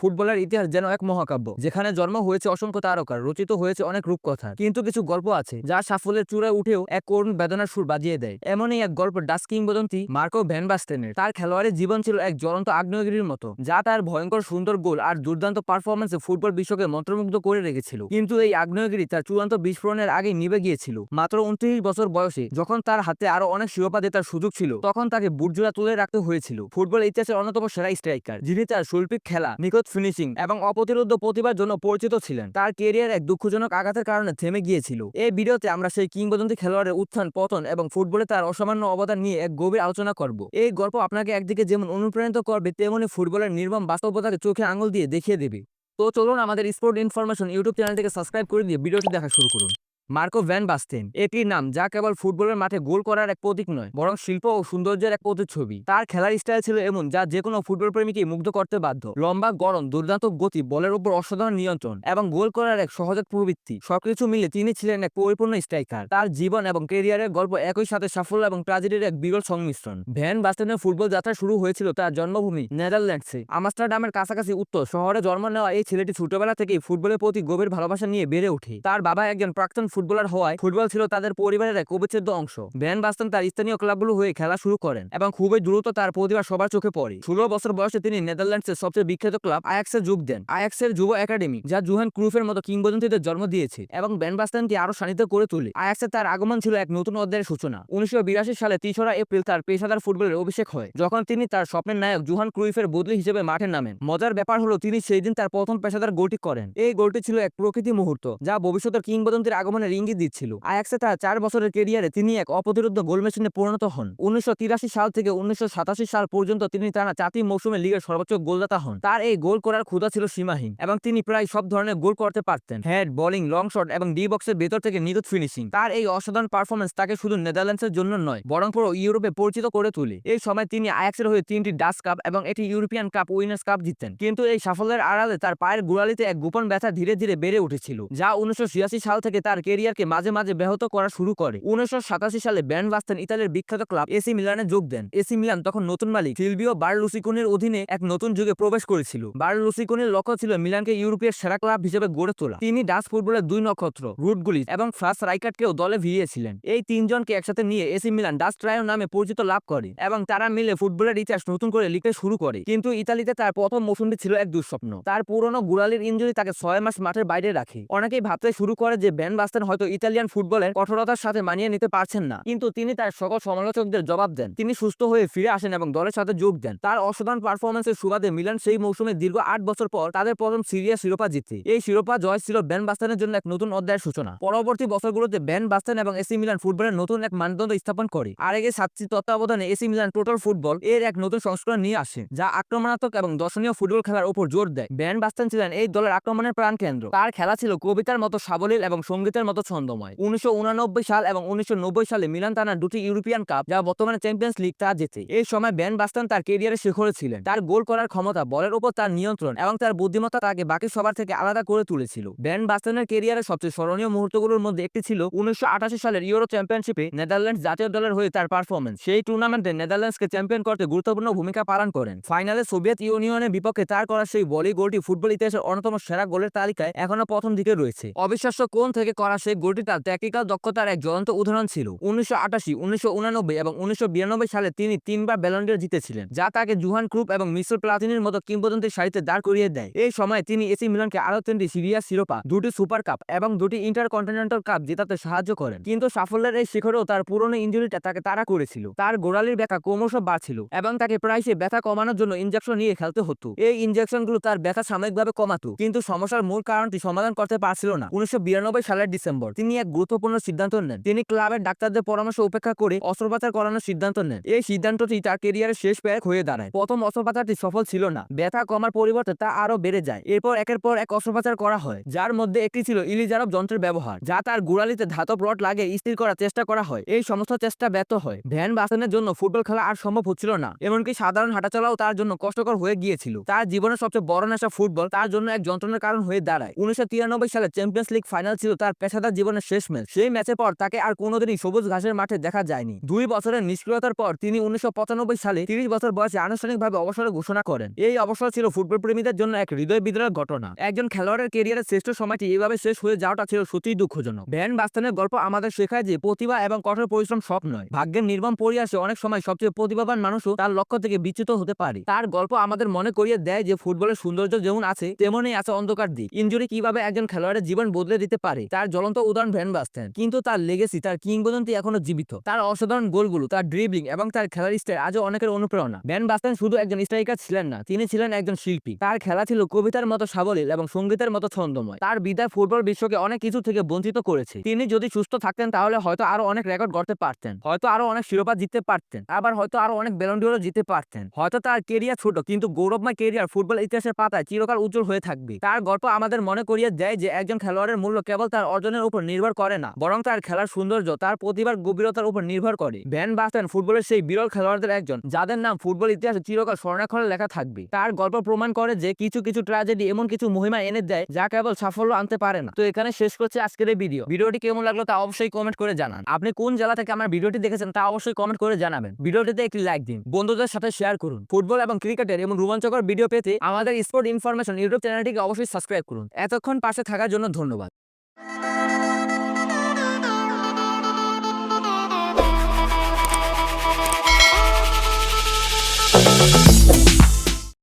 ফুটবলের ইতিহাস যেন এক মহাকাব্য, যেখানে জন্ম হয়েছে অসংখ্য তারকার, রচিত হয়েছে অনেক রূপকথা, কিন্তু কিছু গল্প আছে যা সাফল্যের চূড়ায় উঠেও এক করুণ বেদনার সুর বাজিয়ে দেয়। এমনই এক গল্প ডাচ কিংবদন্তি মার্কো ভ্যান বাস্তেনের। তার খেলোয়াড়ি জীবন ছিল এক জ্বলন্ত আগ্নেয়গিরির মতো, যা তার ভয়ঙ্কর সুন্দর গোল আর দুর্দান্ত পারফরমেন্সে ফুটবল বিশ্বকে মন্ত্রমুগ্ধ করে রেখেছিল। কিন্তু এই আগ্নেয়গিরি তার চূড়ান্ত বিস্ফোরণের আগেই নিভে গিয়েছিল। মাত্র 29 বছর বয়সে, যখন তার হাতে আরো অনেক শিরোপা জেতার সুযোগ ছিল, তখন তাকে বুটজোড়া তুলে রাখতে হয়েছিল। ফুটবল ইতিহাসের অন্যতম সেরা স্ট্রাইকার, যিনি তার শৈল্পিক খেলা, নিখুঁত ফিনিশিং এবং অপ্রতিরোধ্য প্রতিভার জন্য পরিচিত ছিলেন, তার কেরিয়ার এক দুঃখজনক আঘাতের কারণে থেমে গিয়েছিল। এই ভিডিওতে আমরা সেই কিংবদন্তি খেলোয়াড়ের উত্থান পতন এবং ফুটবলে তার অসামান্য অবদান নিয়ে এক গভীর আলোচনা করব। এই গল্প আপনাকে একদিকে যেমন অনুপ্রাণিত করবে, তেমনি ফুটবলের নির্মম বাস্তবতাকে চোখে আঙুল দিয়ে দেখিয়ে দেবে। তো চলুন আমাদের স্পোর্ট ইনফরমেশন ইউটিউব চ্যানেলটিকে সাবস্ক্রাইব করে দিয়ে ভিডিওটি দেখা শুরু করুন। মার্কো ভ্যান বাস্তেন একটি নাম যা কেবল ফুটবলের মাঠে গোল করার এক প্রতীক নয়, বরং শিল্প ও সৌন্দর্যের এক প্রতিচ্ছবি। তার খেলার স্টাইল ছিল এমন যা যেকোনো ফুটবল প্রেমীকে মুগ্ধ করতে বাধ্য। লম্বা গড়ন, দুর্দান্ত গতি, বলের উপর অসাধারণ নিয়ন্ত্রণ এবং গোল করার এক সহজাত প্রবৃত্তি, সবকিছু মিলে তিনি ছিলেন এক পরিপূর্ণ স্ট্রাইকার। তার জীবন এবং ক্যারিয়ারের গল্প একই সাথে সাফল্য এবং ট্র্যাজেডির এক বিরল সংমিশ্রণ। ভ্যান বাস্তেনের ফুটবল যাত্রা শুরু হয়েছিল তার জন্মভূমি নেদারল্যান্ডসে আমস্টারডামের কাছাকাছি উত্তর শহরে জন্ম নেওয়া এই ছেলেটি ছোটবেলা থেকেই ফুটবলের প্রতি গভীর ভালোবাসা নিয়ে বেড়ে ওঠে। তার বাবা একজন প্রাক্তন ফুটবলার হওয়ায় ফুটবল ছিল তাদের পরিবারের এক অবিচ্ছেদ্য অংশ। ভ্যান বাস্তেন তার স্থানীয় ক্লাবগুলো হয়ে খেলা শুরু করেন এবং খুবই দ্রুত তার প্রতিভা সবার চোখে পড়ে। 16 বছর বয়সে তিনি নেদারল্যান্ডসের সবচেয়ে বিখ্যাত ক্লাব আয়াক্সে যোগ দেন। আয়াক্সের যুব একাডেমি, যা জোহান ক্রুফের মতো কিংবদন্তিদের জন্ম দিয়েছে এবং ভ্যান বাস্তেনকে আরো শানিত করে তোলে। আয়াক্সে তার আগমন ছিল এক নতুন অধ্যায়ের সূচনা। 1982 সালে 3রা এপ্রিল তার পেশাদার ফুটবলের অভিষেক হয়, যখন তিনি তার স্বপ্নের নায়ক জোহান ক্রুইফের বদলি হিসেবে মাঠে নামেন। মজার ব্যাপার হলো, তিনি সেই দিন তার প্রথম পেশাদার গোলটি করেন। এই গোলটি ছিল এক প্রকৃতি মুহূর্ত, যা ভবিষ্যতের কিংবদন্তির আগমনের ইঙ্গিত দিচ্ছিল। আয়াক্সে তার 4 বছরের ক্যারিয়ারে তিনি এক অপ্রতিরোধ্য গোল মেশিনে পরিণত হন। 1983 সাল থেকে 1987 সাল পর্যন্ত তিনি টানা 4টি মৌসুমে লিগের সর্বোচ্চ গোলদাতা হন। তার এই গোল করার ক্ষুধা ছিল সীমাহীন এবং তিনি প্রায় সব ধরনের গোল করতে পারতেন: হেড, বোলিং, লং শট এবং ডি বক্সের ভেতর থেকে নিখুঁত ফিনিশিং। তার এই অসাধারণ পারফরম্যান্স তাকে শুধু নেদারল্যান্ডসের জন্য নয়, বরং পুরো ইউরোপে পরিচিত করে তোলে। এই সময় তিনি আয়াক্সের হয়ে 3টি ডাচ কাপ এবং একটি ইউরোপিয়ান কাপ উইনার্স কাপ জিতেন। কিন্তু এই সাফল্যের আড়ালে তার পায়ের গোড়ালিতে এক গোপন ব্যথা ধীরে ধীরে বেড়ে উঠেছিল, যা 1986 সাল থেকে তার ক্যারিয়ারকে মাঝে মাঝে ব্যাহত করা শুরু করে। 1987 সালে ভ্যান বাস্তেন ইতালির বিখ্যাত ক্লাব এসি মিলানে যোগ দেন। এসি মিলান তখন নতুন মালিক সিলভিও বারলুসিকোনির অধীনে এক নতুন যুগে প্রবেশ করেছিল। বারলুসিকোনির লক্ষ্য ছিল মিলানকে ইউরোপের সেরা ক্লাব হিসেবে গড়ে তোলা। তিনি ডাচ ফুটবলের 2 নক্ষত্র রুড গুলিচ এবং ফ্রান্স রাইকার্ডকেও দলে ভিড়িয়েছিলেন। এই তিনজনকে একসাথে নিয়ে এসি মিলান ডাচ ট্রায়ো নামে পরিচিত লাভ করে এবং তারা মিলে ফুটবলের ইতিহাস নতুন করে লিখতে শুরু করে। কিন্তু ইতালিতে তার প্রথম মৌসুমটি ছিল এক দুঃস্বপ্ন। তার পুরনো গোড়ালির ইনজুরি তাকে 6 মাস মাঠের বাইরে রাখে। অনেকেই ভাবতে শুরু করে যে ভ্যান বাস্তেন হয়তো ইতালিয়ান ফুটবলের কঠোরতার সাথে মানিয়ে নিতে পারছেন না, কিন্তু তিনি তার সকল সমালোচকদের জবাব দেন। তিনি সুস্থ হয়ে ফিরে আসেন এবং দলের সাথে যোগ দেন। তার অসাধারণ পারফরম্যান্সের সুবাদে মিলান সেই মৌসুমে দীর্ঘ 8 বছর পর তাদের প্রথম সিরিয়া শিরোপা জিতে। এই শিরোপা জয় ছিল ভ্যান বাস্তেনের জন্য এক নতুন অধ্যায়ের সূচনা। পরবর্তী বছরগুলোতে ভ্যান বাস্তেন এবং এসি মিলান ফুটবলের নতুন এক মানদণ্ড স্থাপন করে। আরেগে সাতটি তত্ত্বাবধানে এসি মিলান টোটাল ফুটবল এর এক নতুন সংস্করণ নিয়ে আসে, যা আক্রমণাত্মক এবং দর্শনীয় ফুটবল খেলার উপর জোর দেয়। ভ্যান বাস্তেন ছিলেন এই দলের আক্রমণের প্রাণকেন্দ্র। তার খেলা ছিল কবিতার মতো সাবলীল এবং সঙ্গীতের মতো ছন্দময়। 1989 সাল এবং 1990 সালে মিলান টানা 2টি ইউরোপিয়ান কাপ, যা বর্তমানে চ্যাম্পিয়ন্স লিগ, তা জেতে। এই সময় ভ্যান বাস্তেন তার ক্যারিয়ারের শিখরে ছিলেন। তার গোল করার ক্ষমতা, বলের উপর তার নিয়ন্ত্রণ এবং তার বুদ্ধিমত্তা তাকে বাকি সবার থেকে আলাদা করে তুলেছিল। ভ্যান বাস্তেনের ক্যারিয়ারের সবচেয়ে স্মরণীয় মুহূর্তগুলোর মধ্যে একটি ছিল 1988 সালের ইউরো চ্যাম্পিয়নশিপে নেদারল্যান্ডস জাতীয় দলের হয়ে তার পারফরম্যান্স। সেই টুর্নামেন্টে নেদারল্যান্ডসকে চ্যাম্পিয়ন করতে গুরুত্বপূর্ণ ভূমিকা পালন করেন। ফাইনালে সোভিয়েত ইউনিয়নের বিপক্ষে তার করা সেই ভলি গোলটি ফুটবল ইতিহাসের অন্যতম সেরা গোলের তালিকায় এখনো প্রথম দিকে রয়েছে। অবিশ্বাস্য কোণ থেকে করা সেই গোলটি তার ট্যাকটিক্যাল দক্ষতার এক জ্বলন্ত উদাহরণ ছিল। 1988, 1989 এবং 1992 সালে তিনি 3বার ব্যালন ড'র জিতেছিলেন, যা তাকে জোহান ক্রুপ এবং মিশেল প্লাতিনির মতো কিংবদন্তির সারিতে দাঁড় করিয়ে দেয়। এই সময় তিনি এসি মিলানকে আরো 3টি সিরিয়া শিরোপা, 2টি সুপার কাপ এবং 2টি ইন্টারকন্টিনেন্টাল কাপ জেতাতে সাহায্য করেন। কিন্তু সাফল্যের এই শিখরেও তার পুরনো ইনজুরিটা তাকে তাড়া করেছিল। তার গোড়ালির ব্যথা ক্রমশ বাড়ছিল এবং তাকে প্রায়শই ব্যথা কমানোর জন্য ইনজেকশন নিয়ে খেলতে হতো। এই ইনজেকশনগুলো তার ব্যথা সাময়িকভাবে কমাতো, কিন্তু সমস্যার মূল কারণটি সমাধান করতে পারছিল না। 1992 সালের ডিসেম্বর তিনি এক গুরুত্বপূর্ণ সিদ্ধান্ত নেন। তিনি ক্লাবের ডাক্তারদের পরামর্শ উপেক্ষা করে অস্ত্রোপচার করানোর সিদ্ধান্ত নেন। এই সিদ্ধান্তটি তার ক্যারিয়ারের শেষ প্যাক হয়ে দাঁড়ায়। প্রথম অস্ত্রোপচারটি সফল ছিল না। ব্যথা কমার পরিবর্তে তা আরো বেড়ে যায়। এরপর একের পর এক অস্ত্রোপচার করা হয়, যার মধ্যে একটি ছিল ইলিজারভ যন্ত্রের ব্যবহার, যা তার গোড়ালিতে ধাতব রড লাগিয়ে স্থির করার চেষ্টা করা হয়। এই সমস্ত চেষ্টা ব্যর্থ হয়। ভ্যান বাস্তেনের জন্য ফুটবল খেলা আর সম্ভব হচ্ছিল না, এমনকি সাধারণ হাঁটাচলাও তার জন্য কষ্টকর হয়ে গিয়েছিল। তার জীবনের সবচেয়ে বড় নেশা ফুটবল তার জন্য এক যন্ত্রণার কারণ হয়ে দাঁড়ায়। 1993 সালে চ্যাম্পিয়ন্স লিগ ফাইনাল ছিল তার পেশাদার তার জীবনের শেষ ম্যাচ। সেই ম্যাচের পর তাকে আর কোনোদিনই সবুজ ঘাসের মাঠে দেখা যায়নি। 2 বছরের নিষ্ক্রিয়তার পর তিনি 1995 সালে 30 বছর বয়সে আনুষ্ঠানিকভাবে অবসরের ঘোষণা করেন। এই অবসর ছিল ফুটবল প্রেমীদের জন্য এক হৃদয় বিদারক ঘটনা। একজন খেলোয়াড়ের ক্যারিয়ারের শ্রেষ্ঠ সময়টি এভাবে শেষ হয়ে যাওয়াটা ছিল সত্যিই দুঃখজনক। ভ্যান বাস্তেনের গল্প আমাদের শেখায় যে প্রতিভা এবং কঠোর পরিশ্রম সব নয়। ভাগ্যের নির্মম পরিহাসে অনেক সময় সবচেয়ে প্রতিভাবান মানুষও তার লক্ষ্য থেকে বিচ্যুত হতে পারে। তার গল্প আমাদের মনে করিয়ে দেয় যে ফুটবলের সৌন্দর্য যেমন আছে তেমনই আছে অন্ধকার দিক। ইনজুরি কিভাবে একজন খেলোয়াড়ের জীবন বদলে দিতে পারে তার জ্বলন্ত উদাহরণ ভ্যান বাস্তেন। কিন্তু তার লেগেসি, তার কিংবদন্তি এখনো জীবিত। তার অসাধারণ গোলগুলো, তার ড্রিবলিং এবং তার খেলার স্টাইল আজও অনেকের অনুপ্রেরণা। ভ্যান বাস্তেন শুধু একজন স্ট্রাইকার ছিলেন না, তিনি ছিলেন একজন শিল্পী। তার খেলা ছিল কবিতার মতো সাবলীল এবং সঙ্গীতের মতো ছন্দময়। তার বিদায় ফুটবল বিশ্বকে অনেক কিছু থেকে বঞ্চিত করেছে। তিনি যদি সুস্থ থাকতেন তাহলে হয়তো আরো অনেক রেকর্ড গড়তে পারতেন, হয়তো আরো অনেক শিরোপা জিততে পারতেন, আবার হয়তো আরো অনেক ব্যালন ডি'অরও জিততে পারতেন। হয়তো তার কেরিয়ার ছোট কিন্তু গৌরবময় কেরিয়ার ফুটবল ইতিহাসের পাতায় চিরকাল উজ্জ্বল হয়ে থাকবে। তার গল্প আমাদের মনে করিয়ে দেয় যে একজন খেলোয়াড়ের মূল্য কেবল তার অর্জনের উপর নির্ভর করে না, বরং তার খেলার সৌন্দর্য, তার প্রতিভার গভীরতার উপর নির্ভর করে। ভ্যান বাস্তেন ফুটবলের সেই বিরল খেলোয়াড়দের একজন যাদের নাম ফুটবল ইতিহাসে চিরকাল স্বর্ণাক্ষরে লেখা থাকবে। তার গল্প প্রমাণ করে যে কিছু কিছু ট্র্যাজেডি এমন কিছু মহিমা এনে দেয় যা কেবল সাফল্য আনতে পারে না। তো এখানে শেষ করছি আজকের এই ভিডিওটি কেমন লাগলো তা অবশ্যই কমেন্ট করে জানান। আপনি কোন জেলা থেকে আমার ভিডিওটি দেখেছেন তা অবশ্যই কমেন্ট করে জানাবেন। ভিডিওটিতে একটি লাইক দিন, বন্ধুদের সাথে শেয়ার করুন। ফুটবল এবং ক্রিকেটের এমন রোমাঞ্চকর ভিডিও পেতে আমাদের স্পোর্ট ইনফরমেশন ইউটিউব চ্যানেলটিকে অবশ্যই সাবস্ক্রাইব করুন। এতক্ষণ পাশে থাকার জন্য ধন্যবাদ।